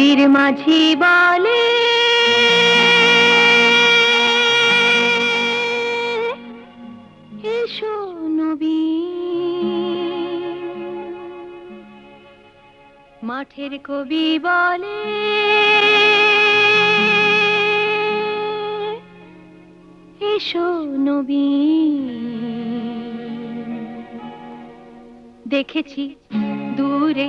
নদীর মাঝি বলে এসো নবী, মাঠের কবি বলে এসো নবী। দেখেছি দূরে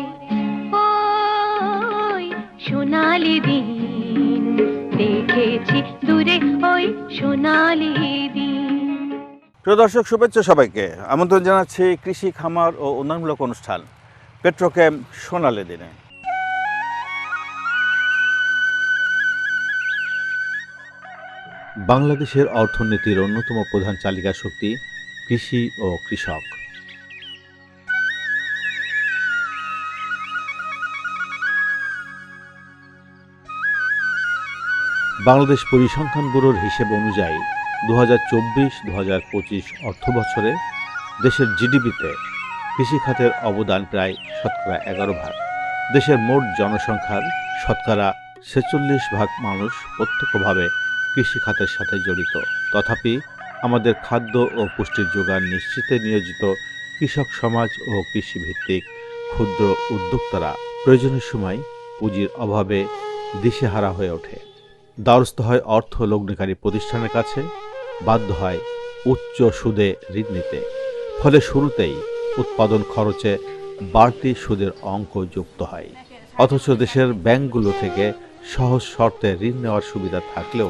ওই সোনালি দিন, দেখেছি দূরে ওই সোনালি দিন। প্রিয় দর্শক, শুভেচ্ছা সবাইকে। আমন্ত্রণ জানাচ্ছি কৃষি, খামার ও উন্নয়নমূলক অনুষ্ঠান পেট্রোকেম সোনালি দিনে। বাংলাদেশের অর্থনীতির অন্যতম প্রধান চালিকা শক্তি কৃষি ও কৃষক। বাংলাদেশ পরিসংখ্যান ব্যুরোর হিসেব অনুযায়ী 2024-2025 অর্থবছরে দেশের জিডিপিতে কৃষি খাতের অবদান প্রায় শতকরা 11%। দেশের মোট জনসংখ্যার শতকরা 46% মানুষ প্রত্যক্ষভাবে কৃষি খাতের সাথে জড়িত। তথাপি আমাদের খাদ্য ও পুষ্টির যোগান নিশ্চিতে নিয়োজিত কৃষক সমাজ ও কৃষিভিত্তিক ক্ষুদ্র উদ্যোক্তারা প্রয়োজনের সময় পুঁজির অভাবে দিশেহারা হয়ে ওঠে। দ্বারস্থ হয় অর্থ লগ্নিকারী প্রতিষ্ঠানের কাছে, বাধ্য হয় উচ্চ সুদে ঋণ নিতে। ফলে শুরুতেই উৎপাদন খরচে বাড়তি সুদের অঙ্ক যুক্ত হয়। অথচ দেশের ব্যাংকগুলো থেকে সহজ শর্তে ঋণ নেওয়ার সুবিধা থাকলেও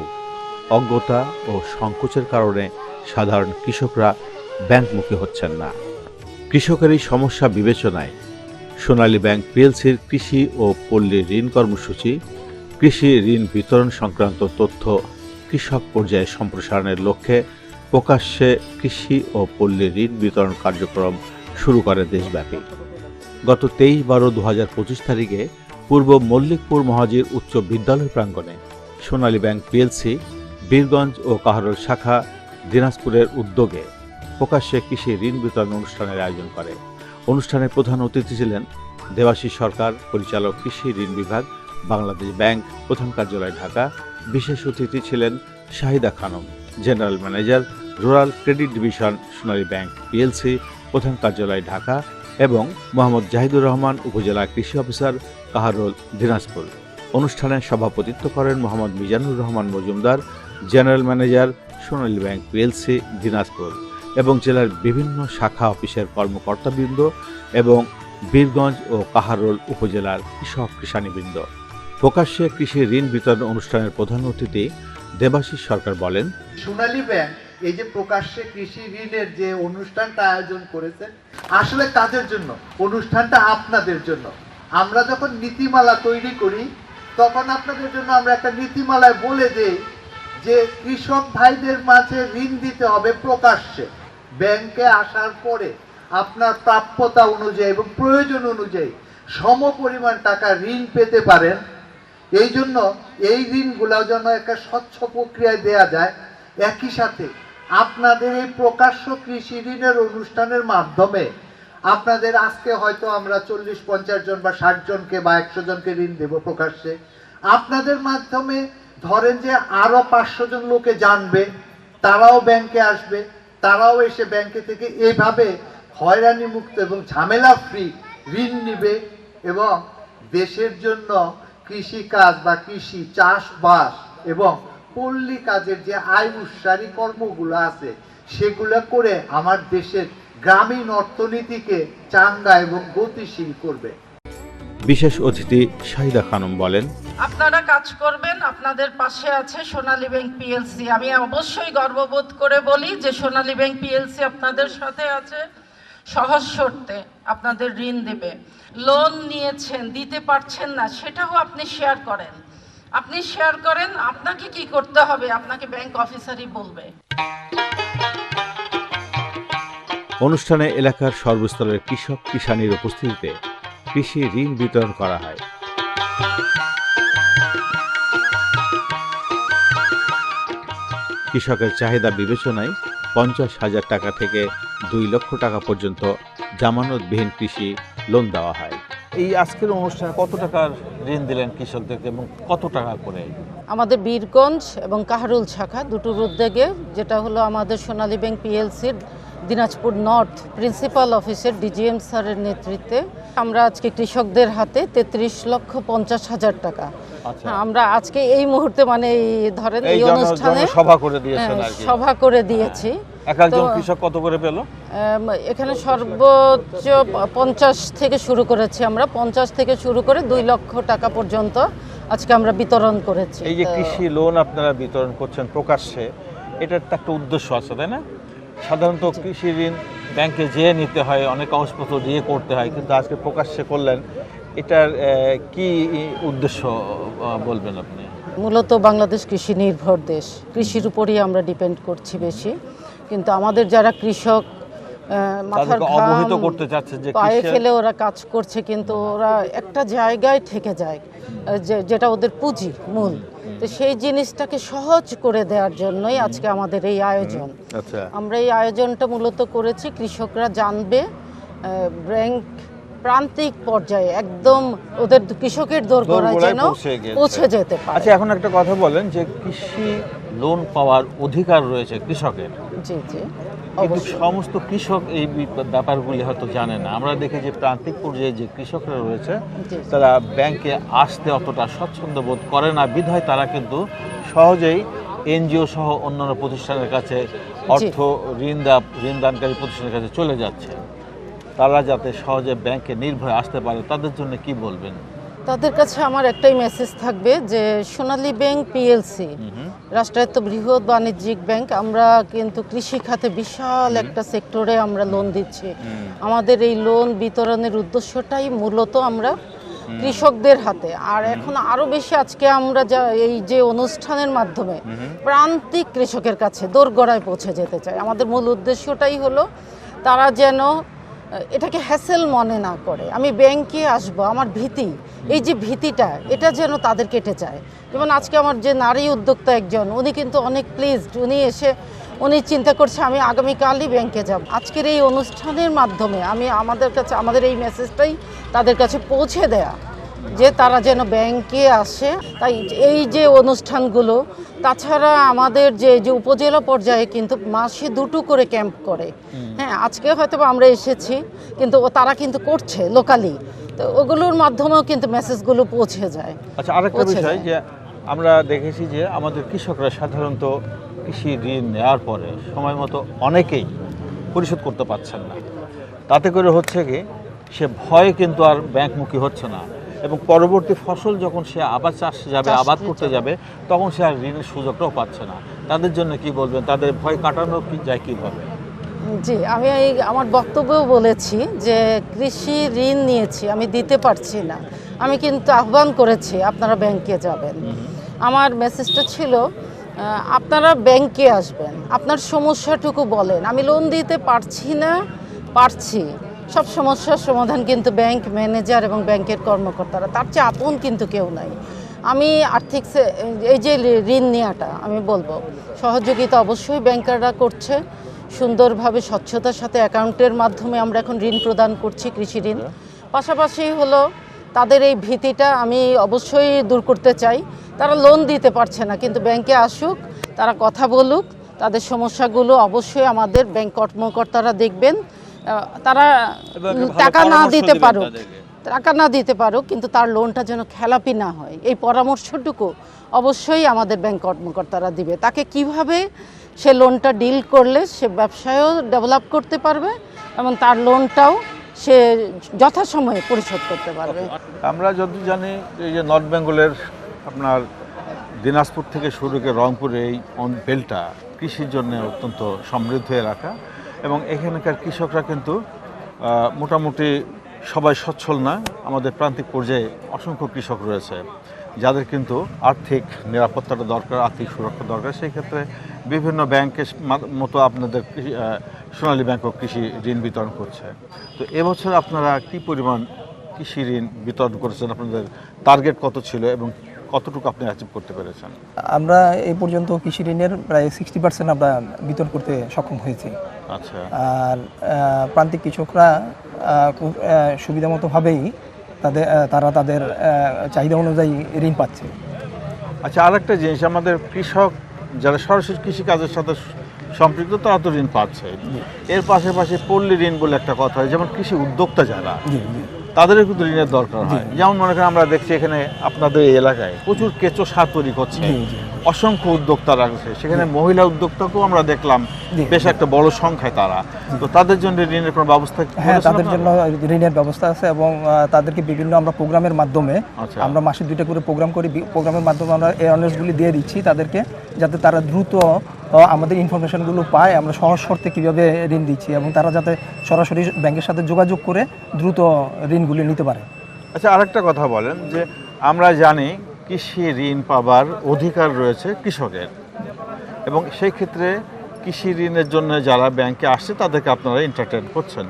অজ্ঞতা ও সংকোচের কারণে সাধারণ কৃষকরা ব্যাংকমুখী হচ্ছেন না। কৃষকের এই সমস্যা বিবেচনায় সোনালী ব্যাংক পিএলসির কৃষি ও পল্লী ঋণ কর্মসূচি কৃষি ঋণ বিতরণ সংক্রান্ত তথ্য কৃষক পর্যায়ে সম্প্রসারণের লক্ষ্যে প্রকাশ্যে কৃষি ও পল্লী ঋণ বিতরণ কার্যক্রম শুরু করে দেশব্যাপী। গত 23/12/2025 তারিখে পূর্ব মল্লিকপুর মহাজির উচ্চ বিদ্যালয় প্রাঙ্গণে সোনালী ব্যাংক পিএলসি বীরগঞ্জ ও কাহারোল শাখা দিনাজপুরের উদ্যোগে প্রকাশ্যে কৃষি ঋণ বিতরণ অনুষ্ঠানের আয়োজন করে। অনুষ্ঠানে প্রধান অতিথি ছিলেন দেবাশীষ সরকার, পরিচালক কৃষি ঋণ বিভাগ, বাংলাদেশ ব্যাংক, প্রধান কার্যালয় ঢাকা। বিশেষ অতিথি ছিলেন Shahida Khanam, general manager, rural credit division, Sonali bank PLC, প্রধান কার্যালয় ঢাকা, এবং মোহাম্মদ জাহিদুর রহমান, উপজেলা কৃষি অফিসার, কাহারোল, দিনাজপুর। অনুষ্ঠানে সভাপতিত্ব করেন মোহাম্মদ মিজানুর রহমান মজুমদার, জেনারেল ম্যানেজার, সোনালী ব্যাংক পিএলসি, দিনাজপুর, এবং জেলার বিভিন্ন শাখা অফিসের কর্মকর্তাবৃন্দ এবং বীরগঞ্জ ও কাহারোল উপজেলার কৃষক কৃষাণীবৃন্দ। প্রকাশ্যে কৃষি ঋণ বিতরণ অনুষ্ঠানের প্রধান অতিথি দেবাশীষ সরকার বলেন, সোনালী ব্যাংক এই যে প্রকাশ্যে কৃষি ঋণের যে অনুষ্ঠানটা আয়োজন করেছে, আসলে কাদের জন্য অনুষ্ঠানটা? আপনাদের জন্য। আমরা যখন নীতিমালা তৈরি করি তখন আপনাদের জন্য আমরা একটা নীতিমালায় বলে দেই যে কৃষক ভাইদের মাঝে ঋণ দিতে হবে প্রকাশ্যে। ব্যাংকে আসার পরে আপনার প্রাপ্যতা অনুযায়ী এবং প্রয়োজন অনুযায়ী সমপরিমাণ টাকা ঋণ পেতে পারেন। এই জন্য এই ঋণগুলো যেন একটা স্বচ্ছ প্রক্রিয়ায় দেয়া যায়। একই সাথে আপনাদের এই প্রকাশ্য কৃষি ঋণের অনুষ্ঠানের মাধ্যমে আপনাদের আজকে হয়তো আমরা 40-50 জন বা 60 জনকে বা 100 জনকে ঋণ দেব প্রকাশ্যে। আপনাদের মাধ্যমে ধরেন যে আরো 500 জন লোকে জানবে, তারাও ব্যাংকে আসবে, তারাও এসে ব্যাংকে থেকে এইভাবে হয়রানি মুক্ত এবং ঝামেলা ফ্রি ঋণ নিবে এবং দেশের জন্য কৃষিকাজ বা কৃষি চাষবাস এবং পল্লী কাজের যে আয় উৎসারী কর্মগুলো আছে সেগুলো করে আমার দেশের গ্রামীণ অর্থনীতিকে চাঙ্গা এবং গতিশীল করবে। বিশেষ অতিথি শাহিদা খানম বলেন, আপনারা কাজ করবেন, আপনাদের পাশে আছে সোনালী ব্যাংক পিএলসি। আমি অবশ্যই গর্ববোধ করে বলি যে সোনালী ব্যাংক পিএলসি আপনাদের সাথে আছে। সহজ শর্তে আপনাদের ঋণ দেবে। লোন নিয়েছেন, দিতে পারছেন না, সেটাও আপনি শেয়ার করেন। আপনাকে কি করতে হবে আপনাকে ব্যাংক অফিসারই বলবে। অনুষ্ঠানে এলাকার সর্বস্তরের কৃষক কিষাণীর উপস্থিতিতে কৃষি ঋণ বিতরণ করা হয়। কৃষকের চাহিদা বিবেচনায় 50,000 টাকা থেকে 2 লক্ষ টাকা পর্যন্ত জামানতবিহীন কৃষি লোন দেওয়া হয়। এই আজকের অনুষ্ঠানে কত টাকার ঋণ দিলেন কৃষকদেরকে এবং কত টাকা করে? আমাদের বীরগঞ্জ এবং কাহারুল শাখা দুটোর উদ্যোগে, যেটা হলো আমাদের সোনালী ব্যাংক পিএলসির দিনাজপুর নর্থ প্রিন্সিপাল অফিসের ডিজিএম স্যারের নেতৃত্বে আমরা আজকে কৃষকদের হাতে 33,50,000 টাকা আচ্ছা, আমরা আজকে এই মুহূর্তে মানে ধরেন এই জন্য অনুষ্ঠানে সভা করে দিয়েছেন আর কি। সভা করে দিয়েছি। এক একজন তো কৃষক কত করে পেল? এখানে সর্বোচ্চ 50 থেকে শুরু করেছি আমরা, 50 থেকে শুরু করে 2 লক্ষ টাকা পর্যন্ত আজকে আমরা বিতরণ করেছি। এই যে কৃষি লোন আপনারা বিতরণ করছেন প্রকাশ্যে, এটার তো একটা উদ্দেশ্য আছে, তাই না? সাধারণত কৃষি ঋণ ব্যাংকে যেয়ে নিতে হয়, অনেক কাগজপত্র দিয়ে করতে হয়, কিন্তু আজকে প্রকাশ্যে করলেন, এটার কি উদ্দেশ্য বলবেন আপনি? মূলত বাংলাদেশ কৃষি নির্ভর দেশ, কৃষির উপরই আমরা ডিপেন্ড করছি বেশি, কিন্তু আমাদের যারা কৃষক মাথার তাদেরকে অবহিত করতে চাচ্ছে যে পায়ে ফেলে ওরা কাজ করছে, কিন্তু ওরা একটা জায়গায় থেকে যায় যেটা ওদের পুঁজি মূল, তো সেই জিনিসটাকে সহজ করে দেওয়ার জন্যই আজকে আমাদের এই আয়োজন। আচ্ছা, আমরা এই আয়োজনটা মূলত করেছি কৃষকরা জানবে ব্যাংক প্রান্তিক পর্যায়ে একদম ওদের কৃষকের দোরগোড়ায় যেন পৌঁছে যেতে পারে। আচ্ছা, এখন একটা কথা বলেন যে কৃষি লোন পাওয়ার অধিকার রয়েছে কৃষকের, জি জি, কিন্তু সমস্ত কৃষক এই ব্যাপারগুলি হয়তো জানে না। আমরা দেখি যে প্রান্তিক পর্যায়ে যে কৃষকরা রয়েছে তারা ব্যাংকে আসতে অতটা স্বচ্ছন্দ বোধ করে না, বিধায় তারা কিন্তু সহজেই এনজিও সহ অন্যান্য প্রতিষ্ঠানের কাছে অর্থ ঋণদানকারী প্রতিষ্ঠানের কাছে চলে যাচ্ছে। তারা যাতে সহজে ব্যাংকে নির্ভয়ে আসতে পারে, তাদের জন্য কি বলবেন? তাদের কাছে আমার একটাই মেসেজ থাকবে যে সোনালী ব্যাংক পিএলসি রাষ্ট্রায়ত্ত বৃহৎ বাণিজ্যিক ব্যাংক, আমরা কিন্তু কৃষি খাতে বিশাল একটা সেক্টরে আমরা লোন দিচ্ছি। আমাদের এই লোন বিতরণের উদ্দেশ্যটাই মূলত আমরা কৃষকদের হাতে, আর এখন আরো বেশি আজকে আমরা এই যে অনুষ্ঠানের মাধ্যমে প্রান্তিক কৃষকের কাছে দোরগোড়ায় পৌঁছে যেতে চাই। আমাদের মূল উদ্দেশ্যটাই হলো তারা যেন এটাকে হ্যাসেল মনে না করে, আমি ব্যাংকে আসব, আমার ভীতি, এই যে ভীতিটা, এটা যেন তাদের কেটে যায়। যেমন আজকে আমার যে নারী উদ্যোক্তা একজন, উনি কিন্তু অনেক প্লিজড, উনি চিন্তা করছে আমি আগামীকালই ব্যাংকে যাব। আজকের এই অনুষ্ঠানের মাধ্যমে আমি আমাদের এই মেসেজটাই তাদের কাছে পৌঁছে দেয়া যে তারা যেন ব্যাংকে আসে। তাই এই যে অনুষ্ঠানগুলো, তাছাড়া আমাদের যে উপজেলা পর্যায়ে কিন্তু মাসে 2টো করে ক্যাম্প করে। হ্যাঁ, আজকে হয়তো আমরা এসেছি, কিন্তু তারা কিন্তু করছে লোকালি, তো ওগুলোর মাধ্যমেও কিন্তু মেসেজগুলো পৌঁছে যায়। আচ্ছা, আরেকটা বিষয় যে আমরা দেখেছি যে আমাদের কৃষকরা সাধারণত কৃষি ঋণ নেওয়ার পরে সময় মতো অনেকেই পরিশোধ করতে পারছেন না। তাতে করে হচ্ছে কি, সে ভয়ে কিন্তু আর ব্যাংকমুখী হচ্ছে না, এবং পরবর্তী ফসল যখন সে আবার চাষে যাবে, আবাদ করতে যাবে, তখন সে আর ঋণের সুযোগটাও পাচ্ছে না। তাদের জন্য কি বলবেন? তাদের ভয় কাটানো কি যায় কীভাবে? জি, আমি আমার বক্তব্যেও বলেছি যে কৃষি ঋণ নিয়েছি, আমি দিতে পারছি না, আমি কিন্তু আহ্বান করেছি আপনারা ব্যাংকে যাবেন। আমার মেসেজটা ছিল আপনারা ব্যাংকে আসবেন, আপনার সমস্যাটুকু বলেন, আমি লোন দিতে পারছি না, পারছি। সব সমস্যার সমাধান কিন্তু ব্যাংক ম্যানেজার এবং ব্যাংকের কর্মকর্তারা, তার চেয়ে আপন কিন্তু কেউ নাই। আমি আর্থিক এই যে ঋণ নেওয়াটা, আমি বলবো সহযোগিতা অবশ্যই ব্যাংকাররা করছে সুন্দরভাবে, স্বচ্ছতার সাথে অ্যাকাউন্টের মাধ্যমে আমরা এখন ঋণ প্রদান করছি, কৃষি ঋণ। পাশাপাশি হলো তাদের এই ভীতিটা আমি অবশ্যই দূর করতে চাই। তারা লোন দিতে পারছে না, কিন্তু ব্যাংকে আসুক, তারা কথা বলুক, তাদের সমস্যাগুলো অবশ্যই আমাদের ব্যাংক কর্মকর্তারা দেখবেন। তারা টাকা না দিতে পারুক, কিন্তু তার লোনটা যেন খেলাপি না হয়, এই পরামর্শটুকু অবশ্যই আমাদের ব্যাংক কর্মকর্তারা দিবে। তাকে কিভাবে সে লোনটা ডিল করলে সে ব্যবসায়ও ডেভেলপ করতে পারবে এবং তার লোনটাও সে যথাসময়ে পরিশোধ করতে পারবে। আমরা যদি জানি এই যে নর্থ বেঙ্গলের আপনার দিনাজপুর থেকে শুরু করে রংপুরে এই বেলটা কৃষির জন্য অত্যন্ত সমৃদ্ধ এলাকা, এবং এখানকার কৃষকরা কিন্তু মোটামুটি সবাই সচ্ছল না। আমাদের প্রান্তিক পর্যায়ে অসংখ্য কৃষক রয়েছে যাদের কিন্তু আর্থিক নিরাপত্তাটা দরকার, আর্থিক সুরক্ষা দরকার। সেই ক্ষেত্রে বিভিন্ন ব্যাংকের মতো আপনাদের সোনালী ব্যাংকও কৃষি ঋণ বিতরণ করছে। তো এবছর আপনারা কি পরিমাণ কৃষি ঋণ বিতরণ করেছেন? আপনাদের টার্গেট কত ছিল এবং কতটুকু আপনি অ্যাচিভ করতে পেরেছেন? আমরা এই পর্যন্ত কৃষি ঋণের প্রায় 60% আমরা বিতরণ করতে সক্ষম হয়েছি। আচ্ছা, আর প্রান্তিক কৃষকরা খুব সুবিধামতোভাবেই তারা তাদের চাহিদা অনুযায়ী ঋণ পাচ্ছে। আচ্ছা, আরেকটা জিনিস, আমাদের কৃষক যারা সরাসরি কৃষিকাজের সাথে সম্পৃক্ত তারা তো ঋণ পাচ্ছে, এর পাশাপাশি পল্লী ঋণ বলে একটা কথা হয়, যেমন কৃষি উদ্যোক্তা যারা তাদেরও কিন্তু ঋণের দরকার হয়। যেমন মনে করেন আমরা দেখছি এখানে আপনাদের এই এলাকায় প্রচুর কেঁচো সার তৈরি করছে, অসংখ্য উদ্যোক্তা রাখছে, সেখানে মহিলা উদ্যোক্তাকেও আমরা দেখলাম বেশ একটা বড় সংখ্যায় তারা। তো তাদের জন্য ঋণের কোনো ব্যবস্থা? হ্যাঁ, তাদের জন্য ঋণের ব্যবস্থা আছে এবং তাদেরকে বিভিন্ন আমরা প্রোগ্রামের মাধ্যমে আমরা মাসে 2টা করে প্রোগ্রাম করি। প্রোগ্রামের মাধ্যমে আমরা অ্যাওয়ারনেসগুলি দিয়ে দিচ্ছি তাদেরকে, যাতে তারা দ্রুত আমাদের ইনফরমেশনগুলো পায়, আমরা সহজ শর্তে কীভাবে ঋণ দিচ্ছি এবং তারা যাতে সরাসরি ব্যাংকের সাথে যোগাযোগ করে দ্রুত ঋণগুলি নিতে পারে। আচ্ছা, আরেকটা কথা বলেন যে আমরা জানি কৃষি ঋণ পাবার অধিকার রয়েছে কৃষকের, এবং সেই ক্ষেত্রে কৃষি ঋণের জন্য যারা ব্যাংকে আসছে তাদেরকে আপনারা এন্টারটেইন করছেন।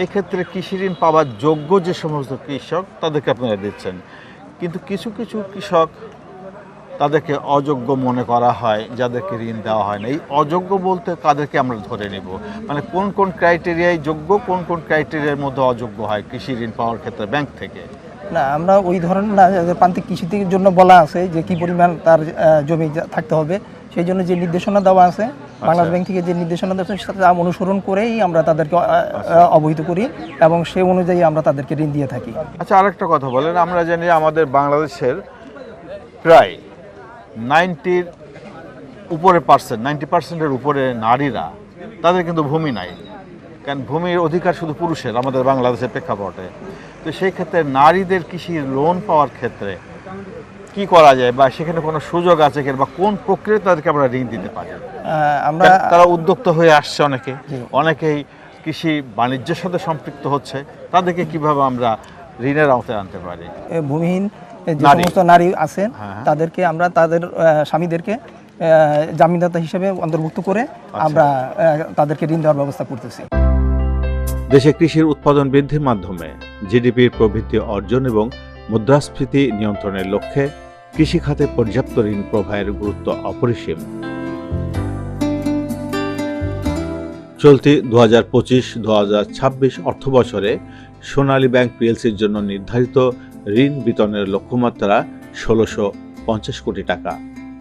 এই ক্ষেত্রে কৃষি ঋণ পাওয়ার যোগ্য যে সমস্ত কৃষক তাদেরকে আপনারা দিচ্ছেন, কিন্তু কিছু কিছু কৃষক তাদেরকে অযোগ্য মনে করা হয়, যাদেরকে ঋণ দেওয়া হয় না। এই অযোগ্য বলতে কাদেরকে আমরা ধরে নেব, মানে কোন কোন ক্রাইটেরিয়ায় যোগ্য, কোন কোন ক্রাইটেরিয়ার মধ্যে অযোগ্য হয় কৃষি ঋণ পাওয়ার ক্ষেত্রে ব্যাংক থেকে? না, আমরা ওই ধরনের না, প্রান্তিক কৃষির জন্য বলা আছে যে কি পরিমাণ তার জমি থাকতে হবে, সেই জন্য যে নির্দেশনা দেওয়া আছে বাংলাদেশ ব্যাংক থেকে, যে নির্দেশনা দেওয়া আছে সেটা অনুসরণ করেই আমরা তাদেরকে অবহিত করি এবং সেই অনুযায়ী আমরা তাদেরকে ঋণ দিয়ে থাকি। আচ্ছা, আরেকটা কথা বলেন, আমরা জানি আমাদের বাংলাদেশের প্রায় 90%-এর উপরে নারীরা, তাদের কিন্তু ভূমি নাই, কারণ ভূমির অধিকার শুধু পুরুষের আমাদের বাংলাদেশের প্রেক্ষাপটে। তো সেই ক্ষেত্রে নারীদের কৃষি লোন পাওয়ার ক্ষেত্রে কি করা যায়, বা সেখানে কোনো সুযোগ আছে কিনা, বা কোন প্রক্রিয়ায় তাদেরকে আমরা ঋণ দিতে পারি? আমরা তারা উদ্যোক্তা হয়ে আসছে, অনেকেই কৃষি বাণিজ্যের সাথে সম্পৃক্ত হচ্ছে, তাদেরকে কিভাবে আমরা ঋণের আওতায় আনতে পারি? ভূমিহীন যে সমস্ত নারী আছেন তাদেরকে আমরা তাদের স্বামীদেরকে জামিনদাতা হিসেবে অন্তর্ভুক্ত করে আমরা তাদেরকে ঋণ দেওয়ার ব্যবস্থা করতেছি। দেশে কৃষির উৎপাদন বৃদ্ধির মাধ্যমে জিডিপির প্রবৃদ্ধি অর্জন এবং মুদ্রাস্ফীতি নিয়ন্ত্রণের লক্ষ্যে কৃষি খাতে পর্যাপ্ত ঋণ প্রবাহের গুরুত্ব অপরিসীম। চলতি 2025-2026 অর্থবছরে সোনালী ব্যাংক পিএলসির জন্য নির্ধারিত ঋণ বিতরণের লক্ষ্যমাত্রা 1650 কোটি টাকা।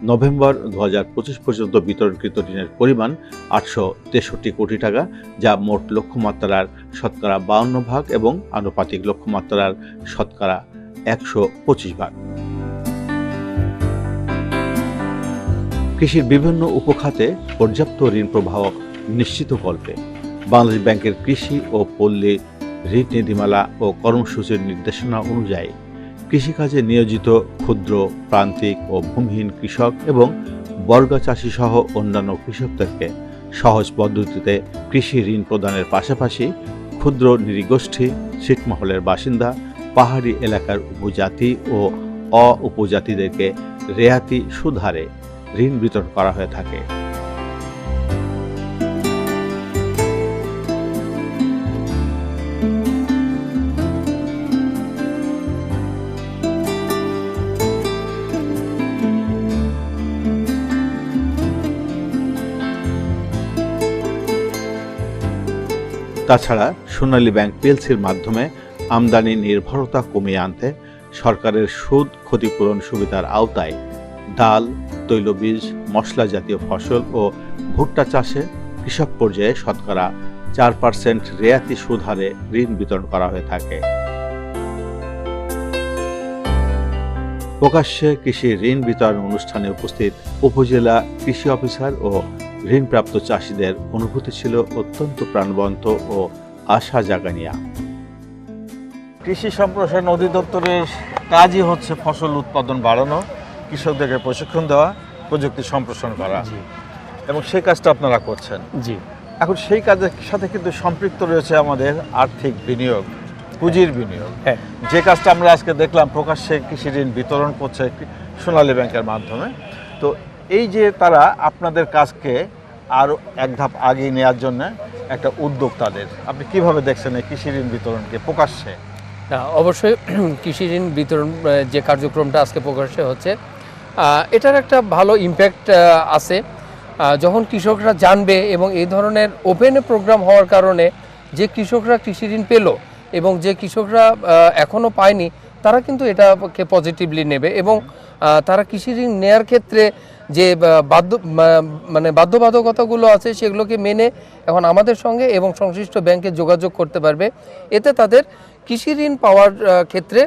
নভেম্বর 2025 পর্যন্ত বিতরণকৃত ঋণের পরিমাণ 863 কোটি টাকা, যা মোট লক্ষ্যমাত্রার 52% এবং আনুপাতিক লক্ষ্যমাত্রার 125%। কৃষির বিভিন্ন উপখাতে পর্যাপ্ত ঋণ প্রবাহ নিশ্চিতকল্পে বাংলাদেশ ব্যাংকের কৃষি ও পল্লী ঋণ নীতিমালা ও কর্মসূচির নির্দেশনা অনুযায়ী কৃষিকাজে নিয়োজিত ক্ষুদ্র, প্রান্তিক ও ভূমিহীন কৃষক এবং বর্গা চাষি সহ অন্যান্য কৃষকদেরকে সহজ পদ্ধতিতে কৃষি ঋণ প্রদানের পাশাপাশি ক্ষুদ্র নৃগোষ্ঠী, ছিটমহলের বাসিন্দা, পাহাড়ি এলাকার উপজাতি ও অ-উপজাতিদেরকে রেয়াতি সুদহারে ঋণ বিতরণ করা হয়ে থাকে। তাছাড়া সোনালী ব্যাংক পিএলসির মাধ্যমে আমদানি নির্ভরতা কমিয়ে আনতে সরকারের সুদ ক্ষতিপূরণ সুবিধার আওতায় ডাল, তৈলবীজ, মশলা জাতীয় ফসল ও ভুট্টা চাষে কৃষক পর্যায়ে শতকরা 4% রেয়াতি সুদ হারে ঋণ বিতরণ করা হয়ে থাকে। প্রকাশ্যে কৃষি ঋণ বিতরণ অনুষ্ঠানে উপস্থিত উপজেলা কৃষি অফিসার ও ঋণপ্রাপ্ত চাষিদের অনুভূতি ছিল অত্যন্ত প্রাণবন্ত ও আশা জাগানিয়া। কৃষি সম্প্রসারণ অধিদপ্তরের কাজই হচ্ছে ফসল উৎপাদন বাড়ানো, কৃষকদেরকে প্রশিক্ষণ দেওয়া, প্রযুক্তি সম্প্রসারণ করা, এবং সেই কাজটা আপনারা করছেন। জি, এখন সেই কাজের সাথে কিন্তু সম্পৃক্ত রয়েছে আমাদের আর্থিক বিনিয়োগ, পুঁজির বিনিয়োগ। হ্যাঁ, যে কাজটা আমরা আজকে দেখলাম প্রকাশ্যে কৃষি ঋণ বিতরণ করছে সোনালী ব্যাংকের মাধ্যমে, তো এই যে তারা আপনাদের কাজকে আরও এক ধাপ আগিয়ে নেওয়ার জন্য একটা উদ্যোগ তাদের, আপনি কিভাবে দেখছেন এই কৃষি ঋণ বিতরণকে প্রকাশ্যে? না, অবশ্যই কৃষি ঋণ বিতরণ যে কার্যক্রমটা আজকে প্রকাশ্যে হচ্ছে, এটার একটা ভালো ইম্প্যাক্ট আছে। যখন কৃষকরা জানবে এবং এই ধরনের ওপেন প্রোগ্রাম হওয়ার কারণে যে কৃষকরা কৃষি ঋণ পেল এবং যে কৃষকরা এখনও পায়নি, তারা কিন্তু এটাকে পজিটিভলি নেবে এবং তারা কৃষি ঋণ নেওয়ার ক্ষেত্রে যে বাধ্যবাধকতাগুলো আছে সেগুলোকে মেনে এখন আমাদের সঙ্গে এবং সংশ্লিষ্ট ব্যাংকে যোগাযোগ করতে পারবে। এতে তাদের কৃষি ঋণ পাওয়ার ক্ষেত্রে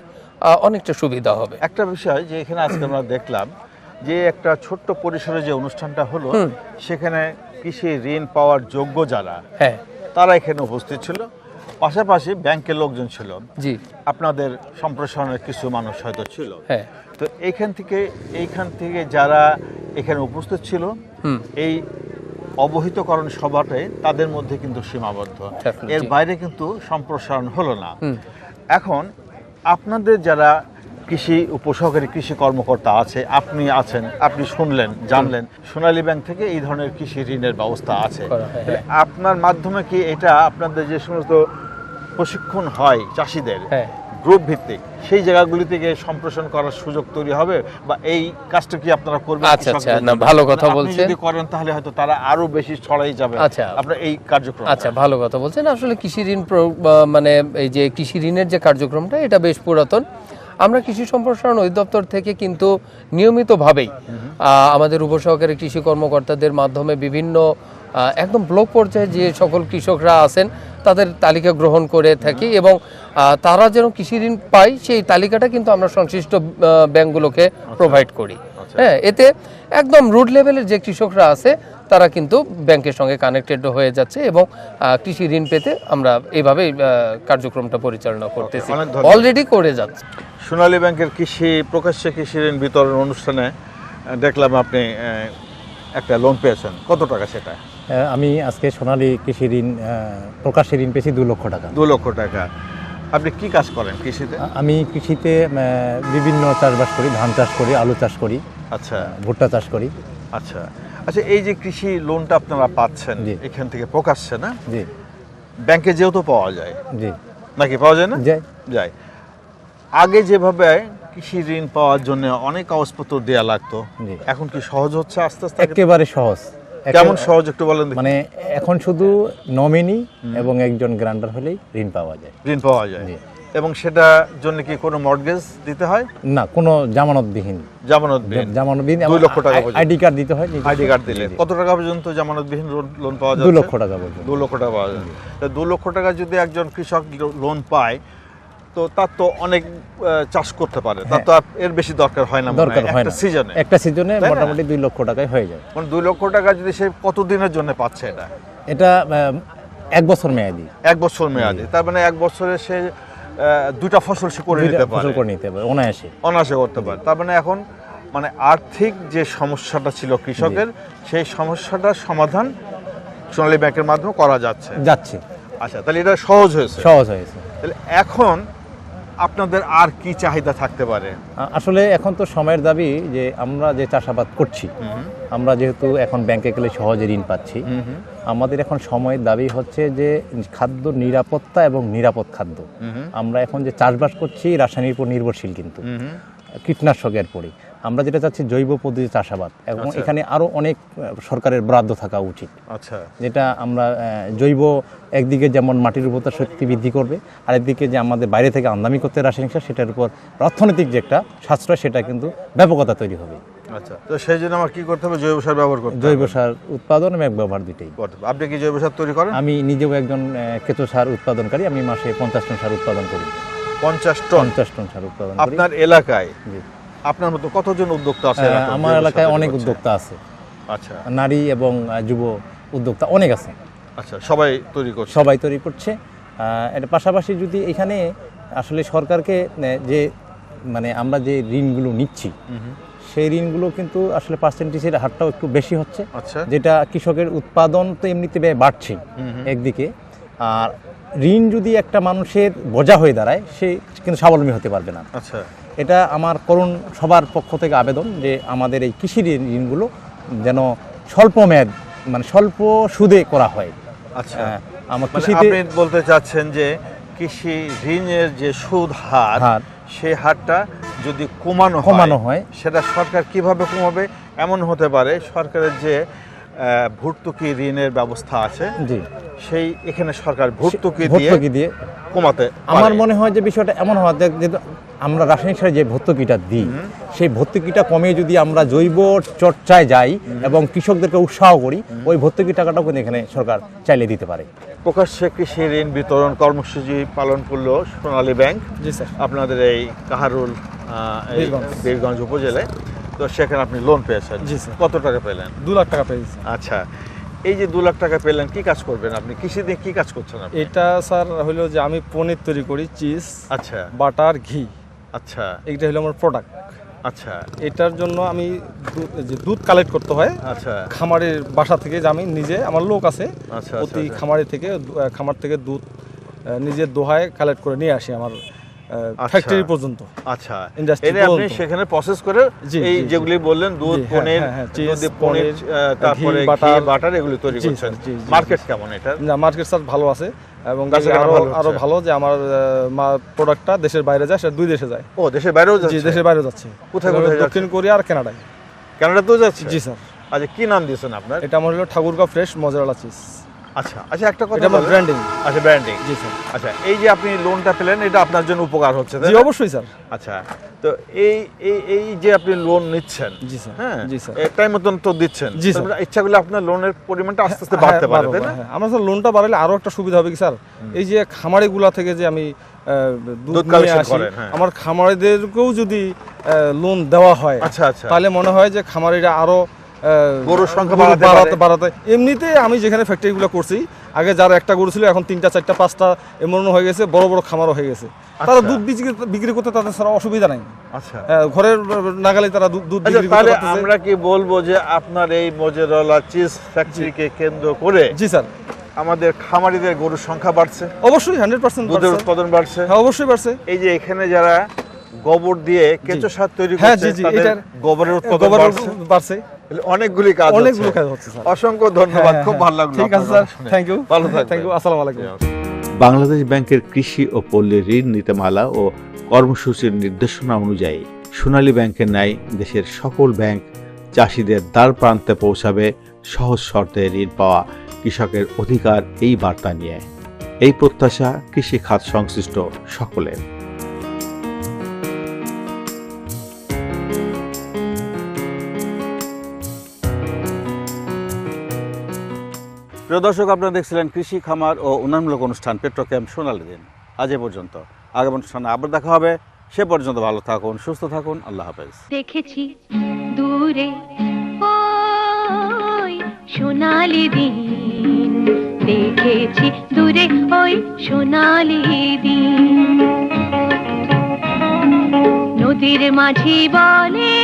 অনেকটা সুবিধা হবে। একটা বিষয় যে এখানে আজকে আমরা দেখলাম যে একটা ছোট্ট পরিসরে যে অনুষ্ঠানটা হলো, সেখানে কৃষি ঋণ পাওয়ার যোগ্য যারা, হ্যাঁ, তারা এখানে উপস্থিত ছিল, পাশাপাশি ব্যাংকের লোকজন ছিল, জি, আপনাদের সম্প্রসারণের কিছু মানুষ হয়তো ছিল। হ্যাঁ, তো এইখান থেকে যারা এখানে উপস্থিত ছিল, এই অবহিতকরণ সভাটাই তাদের মধ্যে কিন্তু সীমাবদ্ধ, এর বাইরে কিন্তু সম্প্রসারণ হলো না। এখন আপনাদের যারা কৃষি উপসহকারী কৃষি কর্মকর্তা আছে, আপনি আছেন, আপনি শুনলেন, জানলেন সোনালী ব্যাংক থেকে এই ধরনের কৃষি ঋণের ব্যবস্থা আছে, আপনার মাধ্যমে কি এটা আপনাদের যে সমস্ত প্রশিক্ষণ হয় চাষিদের গ্রুপ ভিত্তিক, সেই জায়গাগুলি থেকে সম্প্রসারণ করার সুযোগ তৈরি হবে, বা এই কাজটা কি আপনারা করবেন? আচ্ছা আচ্ছা, না, ভালো কথা বলছেন। যদি করেন তাহলে হয়তো তারা আরো বেশি ছড়াই যাবে। আচ্ছা, আপনার এই কার্যক্রম। আচ্ছা, ভালো কথা বলছেন। আসলে কৃষি ঋণ মানে এই যে কৃষি ঋণের যে কার্যক্রমটা, এটা বেশ পুরাতন। আমরা কৃষি সম্প্রসারণ অধিদপ্তর থেকে কিন্তু নিয়মিতভাবেই আমাদের উপসহকারী কৃষি কর্মকর্তাদের মাধ্যমে বিভিন্ন একদম ব্লক পর্যায়ে যে সকল কৃষকরা আছেন তাদের তালিকা গ্রহণ করে থাকি এবং তারা যেন কৃষি ঋণ পায় সেই তালিকাটা কিন্তু আমরা সংশ্লিষ্ট ব্যাংকগুলোকে প্রোভাইড করি। হ্যাঁ, এতে একদম রুট লেভেলের যে কৃষকরা আছে তারা কিন্তু ব্যাংকের সঙ্গে কানেক্টেড হয়ে যাচ্ছে এবং কৃষি ঋণ পেতে আমরা এইভাবেই কার্যক্রমটা পরিচালনা করতেছি, অলরেডি করে যাচ্ছে। সোনালী ব্যাংকের প্রকাশ্যে কৃষি ঋণ বিতরণ অনুষ্ঠানে দেখলাম আপনি একটা লোন পেয়েছেন, কত টাকা সেটা? আমি আজকে সোনালী কৃষি ঋণ প্রকাশ্যে ঋণ পেয়েছি 2 লক্ষ টাকা। 2 লক্ষ টাকা। আপনি কি কাজ করেন কৃষিতে? আমি কৃষিতে বিভিন্ন চাষবাস করি, ধান চাষ করি, আলু চাষ করি, আচ্ছা, ভুট্টা চাষ করি। আচ্ছা আচ্ছা, এই যে কৃষি লোনটা আপনারা পাচ্ছেন এখান থেকে প্রকাশ্যে, না? জি। ব্যাংকে যেহেতু পাওয়া যায়, জি, নাকি পাওয়া যায় না? যায়। আগে যেভাবে কৃষি ঋণ পাওয়ার জন্য অনেক কাগজপত্র দেওয়া লাগতো, এখন কি সহজ হচ্ছে আস্তে আস্তে? একেবারে সহজ। কেমন সহজ একটু বলেন। মানে এখন শুধু নমিনি এবং একজন গ্রান্টার হলেই ঋণ পাওয়া যায়। ঋণ পাওয়া যায়, এবং সেটার জন্য কি কোনো মর্টগেজ দিতে হয়? না, কোনো জামানতবিহীন। 2 লক্ষ টাকা আইডি কার্ড দিতে হয়। আইডি কার্ড দিলে কত টাকা পর্যন্ত জামানতবিহীন লোন পাওয়া যায়? 2 লক্ষ টাকা পর্যন্ত। 2 লক্ষ টাকা পাওয়া যায়। 2 লক্ষ টাকা যদি একজন কৃষক লোন পায়, তো তার তো অনেক চাষ করতে পারে, তার তো এর বেশি দরকার হয় না একটা সিজনে মোটামুটি 2 লক্ষ টাকায় হয়ে যায়। মানে 2 লক্ষ টাকা যদি সে কতদিনের জন্য পাচ্ছে? এটা 1 বছর মেয়াদি। 1 বছর মেয়াদি, তার মানে 1 বছরে সে 2টা ফসল সে করে নিতে পারে, অনায়াসে করতে পারে। তার মানে এখন মানে আর্থিক যে সমস্যাটা ছিল কৃষকের, সেই সমস্যাটার সমাধান সোনালী ব্যাংকের মাধ্যমে করা যাচ্ছে। আচ্ছা, তাহলে এটা সহজ হয়েছে। তাহলে এখন আপনাদের আর কি চাহিদা থাকতে পারে? আসলে এখন তো সময়ের দাবি যে আমরা যে চাষাবাদ করছি, আমরা যেহেতু এখন ব্যাংকে গেলে সহজে ঋণ পাচ্ছি, আমাদের এখন সময়ের দাবি হচ্ছে যে খাদ্য নিরাপত্তা এবং নিরাপদ খাদ্য। আমরা এখন যে চাষবাস করছি রাসায়নিক উপর নির্ভরশীল, কিন্তু কীটনাশকের পরে আমরা যেটা চাচ্ছি জৈব পদ্ধতি চাষাবাদ, এবং এখানে আরও অনেক সরকারের বরাদ্দ থাকা উচিত। যেটা আমরা জৈব একদিকে যেমন মাটির উর্বরতা শক্তি বৃদ্ধি করবে, আর একদিকে যে আমাদের বাইরে থেকে আমদানি করতে রাসায়নিক সার, সেটার উপর অর্থনৈতিক যে একটা সাশ্রয়, সেটা কিন্তু ব্যাপকতা তৈরি হবে। আচ্ছা, তো সেই জন্য আমার কি করতে হবে? জৈব সার ব্যবহার করতে হবে। জৈব সার উৎপাদন এবং ব্যবহার দুটোই। আপনি কি জৈব সার তৈরি করেন? আমি নিজেও একজন কেঁচো সার উৎপাদনকারী। আমি মাসে 50 টন সার উৎপাদন করি। 50 টন সার উৎপাদন করি। আপনার এলাকায় আপনার মতো কতজন উদ্যোক্তা আছে? আমার এলাকায় অনেক উদ্যোক্তা আছে। আচ্ছা, নারী এবং যুব উদ্যোক্তা অনেক আছে। আচ্ছা, সবাই তৈরি করছে। এর পাশাপাশি যদি এখানে আসলে সরকারকে যে মানে আমরা যে ঋণগুলো নিচ্ছি, সেই ঋণগুলো কিন্তু আসলে পার্সেন্টেজের হারটাও একটু বেশি হচ্ছে, যেটা কৃষকের উৎপাদন তো এমনিতে বাড়ছে একদিকে, আর ঋণ যদি একটা মানুষের বোঝা হয়ে দাঁড়ায়, সে কিন্তু স্বাবলম্বী হতে পারবে না। আচ্ছা, এটা আমার করুণ সবার পক্ষ থেকে আবেদন যে আমাদের এই কৃষি ঋণগুলো যেন স্বল্প মেয়াদ, মানে স্বল্প সুদে করা হয়। আচ্ছা, আমার কৃষিতে আপনি বলতে চাচ্ছেন যে কৃষি ঋণের যে সুদ হার হার। সেই হারটা যদি কমানো হয় সেটা সরকার কিভাবে কমাবে? এমন হতে পারে সরকারের যে ভর্তুকি ঋণের ব্যবস্থা আছে, জি, সেই এখানে সরকার ভর্তুকি দিয়ে কমাতে আমার পারে। মনে হয় যে বিষয়টা এমন হওয়া যে আমরা রাসায়নিক সারে যে ভর্তুকিটা দিই সেই ভর্তুকিটা কমিয়ে যদি আমরা জৈব চর্চায় যাই এবং কৃষকদেরকে উৎসাহ করি, ওই ভর্তুকি টাকাটাও কিন্তু এখানে সরকার চাইলে দিতে পারে। প্রকাশ্যে কৃষি ঋণ বিতরণ কর্মসূচি পালন করলো সোনালী ব্যাংক। জি স্যার। আপনাদের এই কাহারুল বীরগঞ্জ উপজেলায়, তো সেখানে আপনি লোন পেয়েছেন। জি স্যার। কত টাকা পেলেন? 2 লাখ টাকা পেয়েছি। আচ্ছা, এই যে 2 লাখ টাকা পেলেন, কি কাজ করবেন আপনি? কৃষি দিয়ে কি কাজ করছেন আপনি? এটা স্যার হলো যে আমি পনির তৈরি করি, চিজ, আচ্ছা বাটার, ঘি, আচ্ছা এইটা হলো আমার প্রোডাক্ট। আচ্ছা এটার জন্য আমি দুধ কালেক্ট করতে হয় আচ্ছা খামারের বাসা থেকে, যে আমি নিজে, আমার লোক আছে আচ্ছা প্রতি আচ্ছা। খামার থেকে দুধ নিজের দোহায় কালেক্ট করে নিয়ে আসি আমার ফ্যাক্টরি পর্যন্ত। আচ্ছা, ইন্ডাস্ট্রি এটা আপনি সেখানে প্রসেস করে জি, এই জি, জি। যেগুলি বললেন দুধ, জি, হ্যাঁ, পনির, হ্যাঁ, হ্যাঁ, চিজ, দুধ, পনির, তারপরে ঘি, ঘি, বাটার এগুলি তৈরি জি, করছেন। স্যার, জি, জি, মার্কেট কেমন এটা? না, মার্কেট স্যার ভালো আছে এবং বেচাকেনা ভালো হচ্ছে? আরো ভালো যে আমার প্রোডাক্টটা দেশের বাইরে যায়, সেটা 2 দেশে যায়। ও, দেশের বাইরেও জি, যাচ্ছে? দেশের বাইরে যাচ্ছে। কোথায় কোথায় যাচ্ছে? দক্ষিণ কোরিয়া আর কানাডায়। কানাডাতেও যাচ্ছে? জি স্যার। আচ্ছা, কি নাম দিয়েছেন আপনার? এটা আমার হলো ঠাকুরগাঁও ফ্রেশ মজারালা চিজ। আচ্ছা আচ্ছা, একটা কথা এটা আমার বলেন। ব্র্যান্ডিং। আচ্ছা, ব্র্যান্ডিং। জি স্যার। আচ্ছা, এই যে আপনি লোনটা পেলেন, এটা আপনার জন্য উপকার হচ্ছে, তাই জি না? অবশ্যই স্যার। আচ্ছা, তো এই এই এই যে আপনি লোন নিচ্ছেন, জি স্যার। হ্যাঁ, জি স্যার। টাইম মতন তো দিচ্ছেন। জি স্যার। তারপরে ইচ্ছা করলে আপনার লোনের পরিমাণটা আস্তে আস্তে বাড়তে পারে, তাই না? হ্যাঁ, আমার স্যার লোনটা বাড়ালে আরো একটা সুবিধা হবে কি স্যার, এই যে খামারিগুলা থেকে যে আমি দুধ দুধ নিয়ে কালেকশন আসি, করেন, হ্যাঁ। আমার খামারিদেরকেও যদি লোন দেওয়া হয়, আচ্ছা আচ্ছা, তাহলে মনে হয় যে খামারিরা আরো গরুর সংখ্যা গরু বাড়াতে বাড়াতে। এমনিতে আমি যেখানে ফ্যাক্টরিগুলো করছি, আগে যার একটা গরু ছিল এখন 3টা 4টা 5টা এমন হয়ে গেছে, বড় বড় খামারও হয়ে গেছে। তারা দুধ বিক্রি করতে তাদের ছাড়া অসুবিধা নাই। আচ্ছা। ঘরের নাগালে তারা দুধ আচ্ছা, বিক্রি তাহলে করতে পারতেছে। আমরা কি বলবো যে আপনার এই মোজারেলা চিজ ফ্যাক্টরিকে কেন্দ্র করে জি স্যার, আমাদের খামারিদের গরুর সংখ্যা বাড়ছে, অবশ্যই 100% দুধের উৎপাদন বাড়ছে? হ্যাঁ, অবশ্যই বাড়ছে। এই যে এখানে যারা গোবর দিয়ে কেঁচো সার তৈরি হ্যাঁ, করছে, জি, জি, তাদের এটার গোবরের উৎপাদন বাড়ছে। অনেকগুলি কাজ হচ্ছে স্যার। অসংখ্য ধন্যবাদ, খুব ভালো লাগলো। ঠিক আছে আপনার স্যার, কথা শুনে। Thank you. ভালো থাকবেন। থ্যাংক ইউ, আসসালামু আলাইকুম। বাংলাদেশ ব্যাংকের কৃষি ও পল্লী ঋণ নীতিমালা ও কর্মসূচির নির্দেশনা অনুযায়ী সোনালী ব্যাংকের ন্যায় দেশের সকল ব্যাংক চাষিদের দ্বার প্রান্তে পৌঁছাবে সহজ শর্তে ঋণ পাওয়া কৃষকের অধিকার, এই বার্তা নিয়ে। এই প্রত্যাশা কৃষি খাত সংশ্লিষ্ট সকলের। প্রিয় দর্শক, আপনারা দেখছিলেন কৃষি, খামার ও উন্নয়নমূলক অনুষ্ঠান পেট্রোক্যাম্প সোনালী দিন। আজ এ পর্যন্ত, আগামী অনুষ্ঠানে আবার দেখা হবে। সে পর্যন্ত ভালো থাকুন, সুস্থ থাকুন, আল্লাহ হাফেজ। দেখেছি দূরে ওই সোনালি দিন, দেখেছি দূরে ওই সোনালি দিন, নদীর মাঝি বলে